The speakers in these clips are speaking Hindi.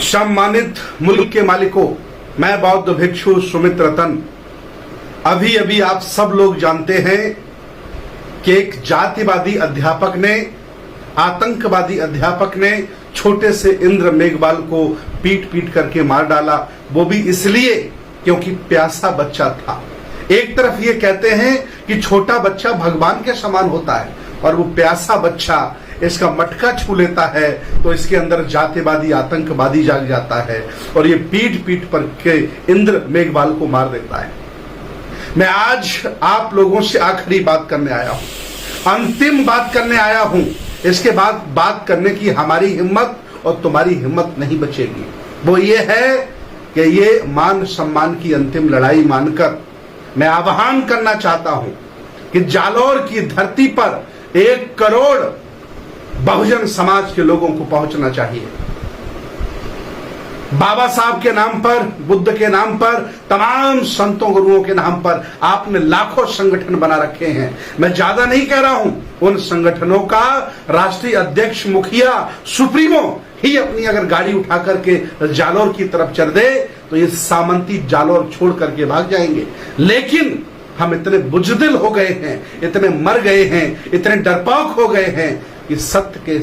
सम्मानित मुल्क के मालिकों, मैं बौद्ध भिक्षु सुमित रतन। अभी अभी आप सब लोग जानते हैं कि एक जातिवादी अध्यापक ने, आतंकवादी अध्यापक ने छोटे से इंद्र मेघवाल को पीट पीट करके मार डाला, वो भी इसलिए क्योंकि प्यासा बच्चा था। एक तरफ ये कहते हैं कि छोटा बच्चा भगवान के समान होता है और वो प्यासा बच्चा इसका मटका छू लेता है तो इसके अंदर जातिवादी आतंकवादी जाग जाता है और ये पीठ पीठ पर के इंद्र मेघवाल को मार देता है। मैं आज आप लोगों से आखिरी बात करने आया हूं, अंतिम बात करने आया हूं। इसके बाद बात करने की हमारी हिम्मत और तुम्हारी हिम्मत नहीं बचेगी। वो ये है कि ये मान सम्मान की अंतिम लड़ाई मानकर मैं आह्वान करना चाहता हूं कि जालौर की धरती पर 1 करोड़ बहुजन समाज के लोगों को पहुंचना चाहिए। बाबा साहब के नाम पर, बुद्ध के नाम पर, तमाम संतों गुरुओं के नाम पर आपने लाखों संगठन बना रखे हैं। मैं ज्यादा नहीं कह रहा हूं, उन संगठनों का राष्ट्रीय अध्यक्ष, मुखिया, सुप्रीमो ही अपनी अगर गाड़ी उठा करके जालौर की तरफ चल दे तो ये सामंती जालौर छोड़ करके भाग जाएंगे। लेकिन हम इतने बुजदिल हो गए हैं, इतने मर गए हैं, इतने डरपोक हो गए हैं कि सत्य के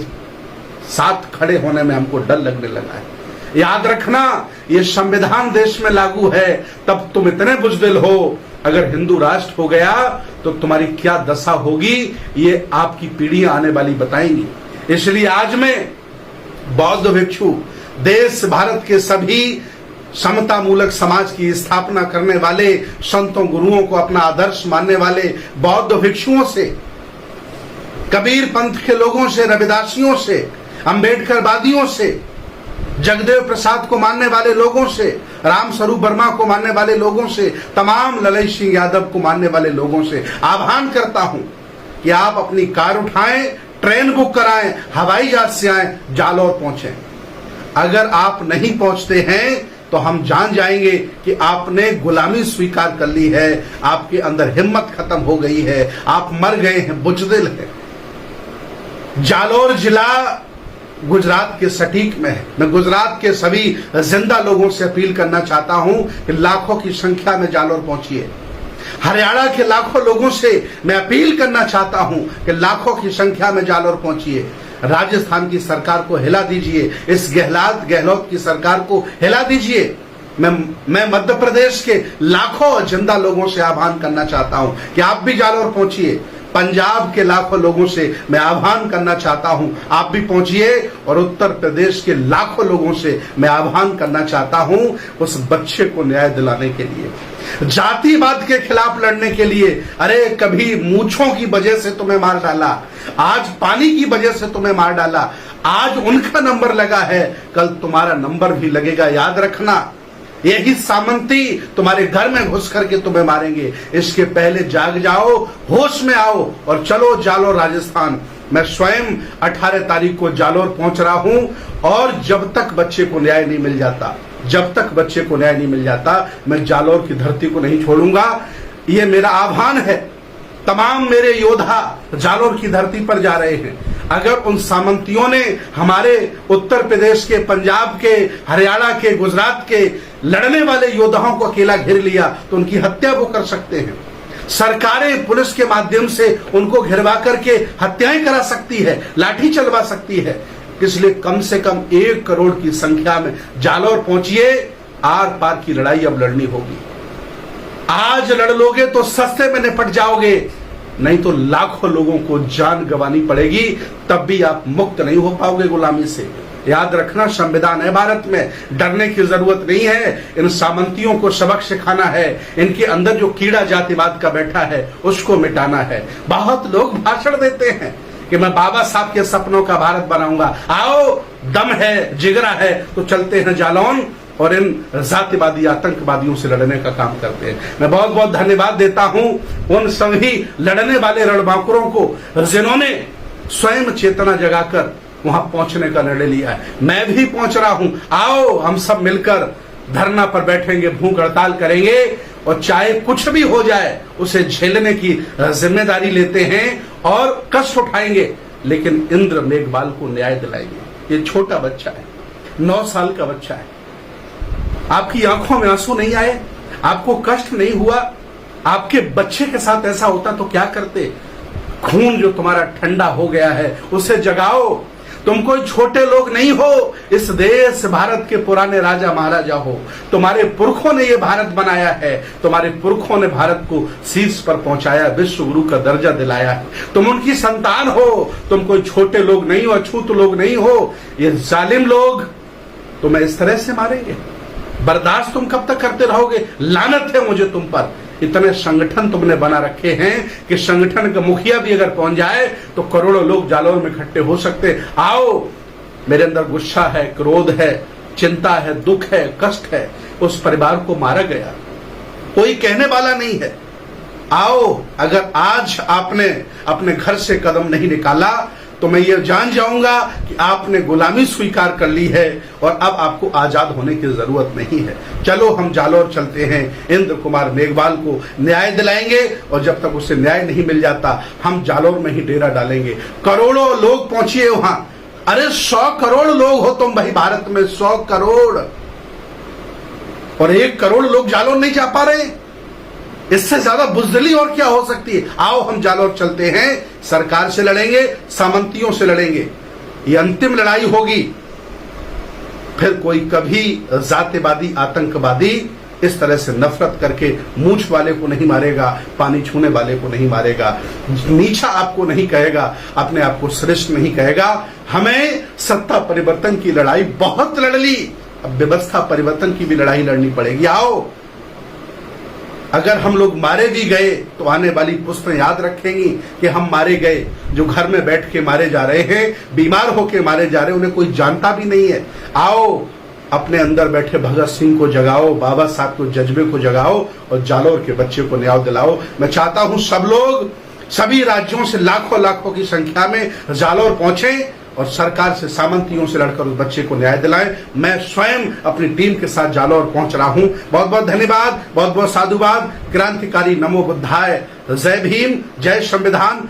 साथ खड़े होने में हमको डर लगने लगा है। याद रखना, ये संविधान देश में लागू है, तब तुम इतने बुजदिल हो। अगर हिंदू राष्ट्र हो गया तो तुम्हारी क्या दशा होगी, ये आपकी पीढ़ियां आने वाली बताएंगी। इसलिए आज मैं बौद्ध भिक्षु, देश भारत के सभी समता मूलक समाज की स्थापना करने वाले, संतों गुरुओं को अपना आदर्श मानने वाले बौद्ध भिक्षुओं से, कबीर पंथ के लोगों से, रविदासियों से, अंबेडकरवादियों से, जगदेव प्रसाद को मानने वाले लोगों से, राम स्वरूप वर्मा को मानने वाले लोगों से, तमाम ललित सिंह यादव को मानने वाले लोगों से आह्वान करता हूं कि आप अपनी कार उठाएं, ट्रेन बुक कराएं, हवाई जहाज से आए, जालौर पहुंचे। अगर आप नहीं पहुंचते हैं तो हम जान जाएंगे कि आपने गुलामी स्वीकार कर ली है, आपके अंदर हिम्मत खत्म हो गई है, आप मर गए हैं, बुजदिल है। जालौर जिला गुजरात के सटीक में है। मैं गुजरात के सभी जिंदा लोगों से अपील करना चाहता हूं कि लाखों की संख्या में जालौर पहुंचिए। हरियाणा के लाखों लोगों से मैं अपील करना चाहता हूं कि लाखों की संख्या में जालौर पहुंचिए। राजस्थान की सरकार को हिला दीजिए, इस गहलोत की सरकार को हिला दीजिए। मैं मध्य प्रदेश के लाखों जिंदा लोगों से आह्वान करना चाहता हूं कि आप भी जालौर पहुंचिए। पंजाब के लाखों लोगों से मैं आह्वान करना चाहता हूं, आप भी पहुंचिए। और उत्तर प्रदेश के लाखों लोगों से मैं आह्वान करना चाहता हूं उस बच्चे को न्याय दिलाने के लिए, जातिवाद के खिलाफ लड़ने के लिए। अरे कभी मूंछों की वजह से तुम्हें मार डाला, आज पानी की वजह से तुम्हें मार डाला, आज उनका नंबर लगा है, कल तुम्हारा नंबर भी लगेगा। याद रखना, यही सामंती तुम्हारे घर में घुस करके तुम्हें मारेंगे। इसके पहले जाग जाओ, होश में आओ और चलो जालौर राजस्थान। मैं स्वयं 18 तारीख को जालौर पहुंच रहा हूं और जब तक बच्चे को न्याय नहीं मिल जाता, मैं जालौर की धरती को नहीं छोड़ूंगा। ये मेरा आह्वान है। तमाम मेरे योद्धा जालौर की धरती पर जा रहे हैं। अगर उन सामंतियों ने हमारे उत्तर प्रदेश के, पंजाब के, हरियाणा के, गुजरात के लड़ने वाले योद्धाओं को अकेला घेर लिया तो उनकी हत्या वो कर सकते हैं। सरकारें पुलिस के माध्यम से उनको घिरवा करके हत्याएं करा सकती है, लाठी चलवा सकती है। इसलिए कम से कम 1 करोड़ की संख्या में जालौर पहुंचिए। आर पार की लड़ाई अब लड़नी होगी। आज लड़ लोगे तो सस्ते में निपट जाओगे, नहीं तो लाखों लोगों को जान गंवानी पड़ेगी, तब भी आप मुक्त नहीं हो पाओगे गुलामी से। याद रखना, संविधान है भारत में, डरने की जरूरत नहीं है। इन सामंतियों को सबक सिखाना है, इनके अंदर जो कीड़ा जातिवाद का बैठा है उसको मिटाना है। बहुत लोग भाषण देते हैं कि मैं बाबा साहब के सपनों का भारत बनाऊंगा। आओ, दम है, जिगरा है तो चलते हैं जालौन और इन जातिवादी आतंकवादियों से लड़ने का काम करते हैं। मैं बहुत बहुत धन्यवाद देता हूं उन सभी लड़ने वाले रणबांकुरों को जिन्होंने स्वयं चेतना जगाकर वहां पहुंचने का निर्णय लिया है। मैं भी पहुंच रहा हूं। आओ हम सब मिलकर धरना पर बैठेंगे, भूख हड़ताल करेंगे और चाहे कुछ भी हो जाए उसे झेलने की जिम्मेदारी लेते हैं और कष्ट उठाएंगे, लेकिन इंद्र मेघवाल को न्याय दिलाएंगे। ये छोटा बच्चा है, 9 साल का बच्चा है। आपकी आंखों में आंसू नहीं आए? आपको कष्ट नहीं हुआ? आपके बच्चे के साथ ऐसा होता तो क्या करते? खून जो तुम्हारा ठंडा हो गया है उसे जगाओ। तुम कोई छोटे लोग नहीं हो, इस देश भारत के पुराने राजा महाराजा हो। तुम्हारे पुरखों ने ये भारत बनाया है, तुम्हारे पुरखों ने भारत को शीर्ष पर पहुंचाया, विश्व गुरु का दर्जा दिलाया है। तुम उनकी संतान हो, तुम कोई छोटे लोग नहीं हो, अछूत लोग नहीं हो। ये जालिम लोग तुम्हें इस तरह से मारेंगे, बर्दाश्त तुम कब तक करते रहोगे? लानत है मुझे तुम पर। इतने संगठन तुमने बना रखे हैं कि संगठन का मुखिया भी अगर पहुंच जाए तो करोड़ों लोग जालौर में इकट्ठे हो सकते। आओ, मेरे अंदर गुस्सा है, क्रोध है, चिंता है, दुख है, कष्ट है। उस परिवार को मारा गया, कोई कहने वाला नहीं है। आओ, अगर आज आपने अपने घर से कदम नहीं निकाला तो मैं ये जान जाऊंगा कि आपने गुलामी स्वीकार कर ली है और अब आपको आजाद होने की जरूरत नहीं है। चलो हम जालौर चलते हैं, इंद्र कुमार मेघवाल को न्याय दिलाएंगे और जब तक उसे न्याय नहीं मिल जाता हम जालौर में ही डेरा डालेंगे। करोड़ों लोग पहुंचिए वहां। अरे 100 करोड़ लोग हो तुम भाई भारत में, 100 करोड़, और 1 करोड़ लोग जालौर नहीं जा पा रहे। इससे ज्यादा बुजदिली और क्या हो सकती है? आओ हम जालौर चलते हैं, सरकार से लड़ेंगे, सामंतियों से लड़ेंगे। ये अंतिम लड़ाई होगी। फिर कोई कभी जातिवादी, आतंकवादी इस तरह से नफरत करके मूंछ वाले को नहीं मारेगा, पानी छूने वाले को नहीं मारेगा, नीचा आपको नहीं कहेगा, अपने आप को श्रेष्ठ नहीं कहेगा। हमें सत्ता परिवर्तन की लड़ाई बहुत लड़ ली, अब व्यवस्था परिवर्तन की भी लड़ाई लड़नी पड़ेगी। आओ, अगर हम लोग मारे भी गए तो आने वाली पुस्तें याद रखेंगी कि हम मारे गए। जो घर में बैठ के मारे जा रहे हैं, बीमार होके मारे जा रहे हैं, उन्हें कोई जानता भी नहीं है। आओ, अपने अंदर बैठे भगत सिंह को जगाओ, बाबा साहब को, जज्बे को जगाओ और जालौर के बच्चे को न्याय दिलाओ। मैं चाहता हूं सब लोग सभी राज्यों से लाखों लाखों की संख्या में जालौर पहुंचे और सरकार से, सामंतियों से लड़कर उस बच्चे को न्याय दिलाएं। मैं स्वयं अपनी टीम के साथ जालौर पहुंच रहा हूं। बहुत बहुत धन्यवाद, बहुत बहुत साधुवाद। क्रांतिकारी नमो बुद्धाय। जय भीम, जय संविधान।